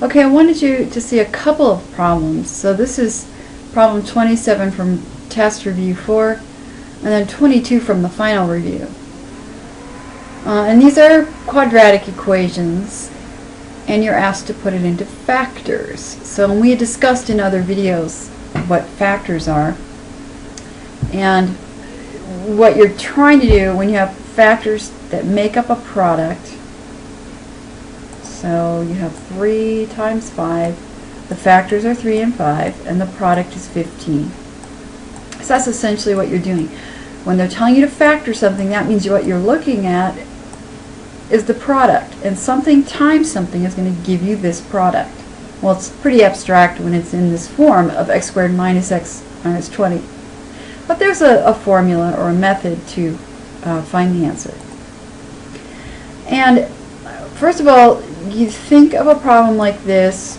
Okay, I wanted you to see a couple of problems. So this is problem 27 from test review 4, and then 22 from the final review. And these are quadratic equations, and you're asked to put it into factors. So we had discussed in other videos what factors are, and what you're trying to do when you have factors that make up a product. So you have 3 times 5, the factors are 3 and 5, and the product is 15. So that's essentially what you're doing. When they're telling you to factor something, that means what you're looking at is the product, and something times something is going to give you this product. Well, it's pretty abstract when it's in this form of x squared minus x minus 20. But there's a formula or a method to find the answer. And first of all, you think of a problem like this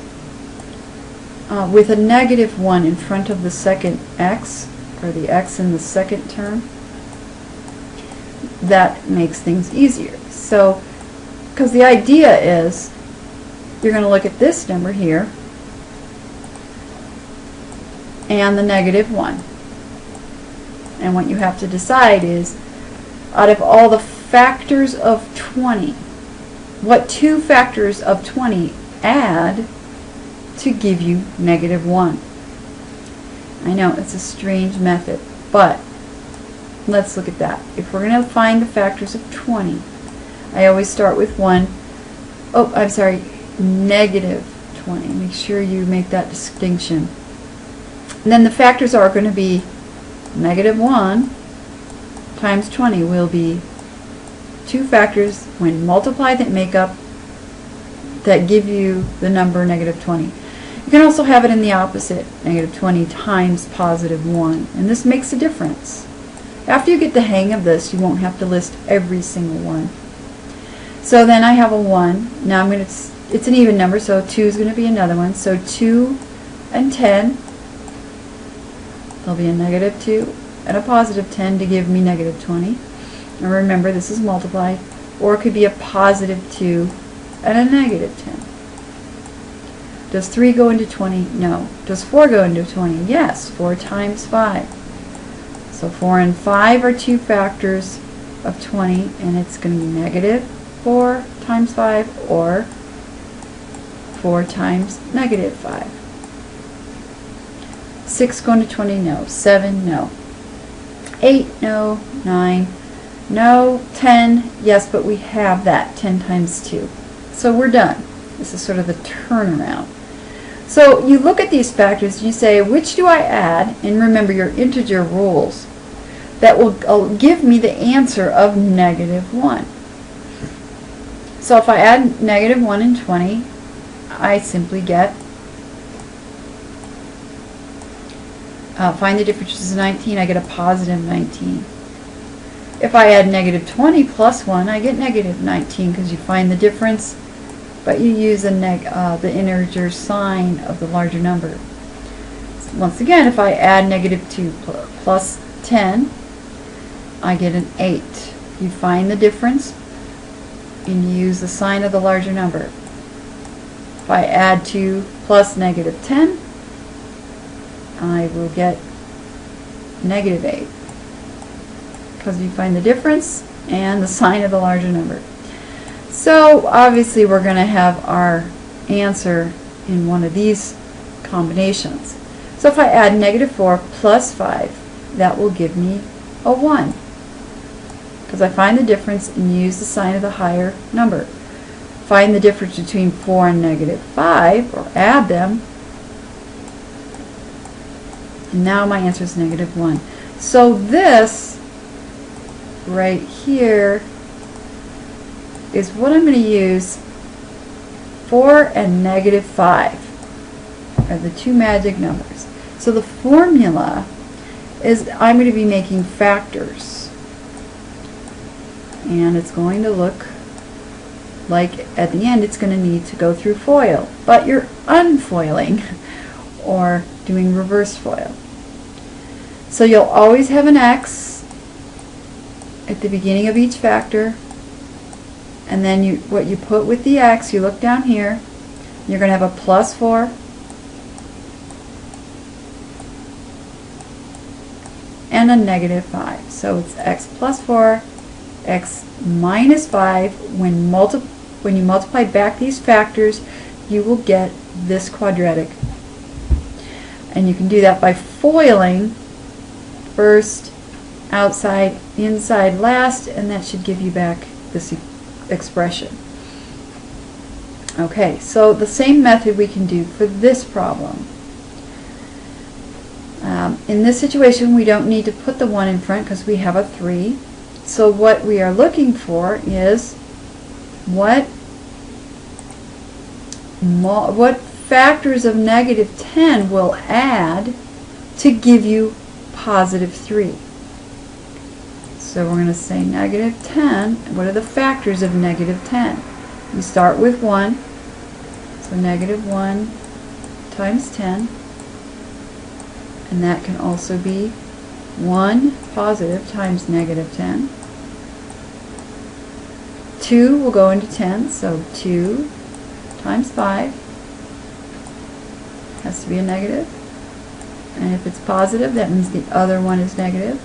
with a negative 1 in front of the second x, or the x in the second term. That makes things easier. So, because the idea is you're going to look at this number here and the negative 1. And what you have to decide is, out of all the factors of 20, what 2 factors of 20 add to give you negative 1? I know it's a strange method, but let's look at that. If we're going to find the factors of 20, I always start with negative 20. Make sure you make that distinction. And then the factors are going to be negative 1 times 20 will be 2 factors when multiplied that make up, that give you the number negative 20. You can also have it in the opposite, negative 20 times positive 1. And this makes a difference. After you get the hang of this, you won't have to list every single one. So then I have a 1. Now it's an even number, so 2 is going to be another one. So 2 and 10, there'll be a negative 2 and a positive 10 to give me negative 20. And remember, this is multiplied. Or it could be a positive 2 and a negative 10. Does 3 go into 20? No. Does 4 go into 20? Yes. 4 times 5. So 4 and 5 are 2 factors of 20, and it's going to be negative 4 times 5 or 4 times negative 5. 6 going to 20? No. 7? No. 8? No. 9? No. 10? Yes, but we have that 10 times 2. So we're done. This is sort of the turnaround. So you look at these factors and you say, which do I add? And remember your integer rules. That will give me the answer of negative 1. So if I add negative 1 and 20, I simply get, find the difference is 19, I get a positive 19. If I add negative 20 plus 1, I get negative 19 because you find the difference, but you use the integer sign of the larger number. Once again, if I add negative 2 plus 10, I get an 8. You find the difference and you use the sign of the larger number. If I add 2 plus negative 10, I will get negative 8. Because you find the difference and the sign of the larger number. So obviously we're going to have our answer in one of these combinations. So if I add negative 4 plus 5, that will give me a 1. Because I find the difference and use the sign of the higher number. Find the difference between 4 and negative 5, or add them. And now my answer is negative 1. So this right here is what I'm going to use. 4 and negative 5 are the 2 magic numbers. So the formula is I'm going to be making factors. And it's going to look like at the end it's going to need to go through FOIL. But you're unfoiling or doing reverse FOIL. So you'll always have an X at the beginning of each factor. And then what you put with the X, you look down here, You're going to have a plus 4 and a negative 5. So it's x plus 4, x minus 5. When you multiply back these factors, you will get this quadratic. And you can do that by foiling first, outside, inside, last, and that should give you back this expression. Okay, so the same method we can do for this problem. In this situation, we don't need to put the 1 in front because we have a 3. So what we are looking for is what factors of negative 10 will add to give you positive 3. So we're going to say negative 10. What are the factors of negative 10? We start with 1. So negative 1 times 10. And that can also be 1 positive times negative 10. 2 will go into 10, so 2 times 5 has to be a negative. And if it's positive, that means the other one is negative.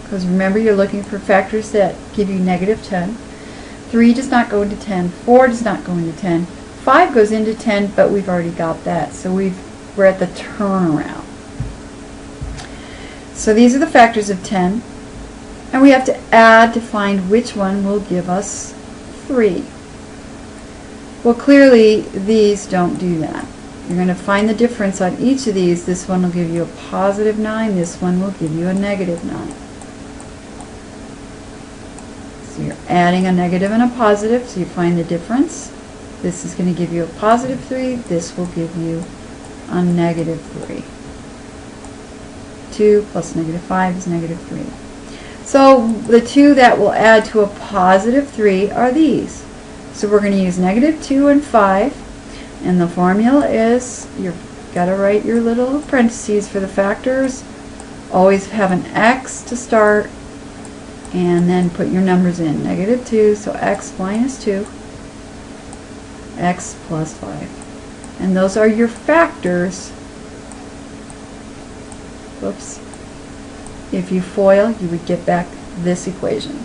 Because remember, you're looking for factors that give you negative 10. 3 does not go into 10. 4 does not go into 10. 5 goes into 10, but we've already got that. So we're at the turnaround. So these are the factors of 10. And we have to add to find which one will give us 3. Well, clearly, these don't do that. You're going to find the difference on each of these. This one will give you a positive 9. This one will give you a negative 9. So you're adding a negative and a positive, so you find the difference. This is going to give you a positive 3. This will give you a negative 3. 2 plus negative 5 is negative 3. So the two that will add to a positive 3 are these. So we're going to use negative 2 and 5. And the formula is, you've got to write your little parentheses for the factors. Always have an x to start. And then put your numbers in. Negative 2, so x minus 2. X plus 5. And those are your factors. Whoops. If you FOIL, you would get back this equation.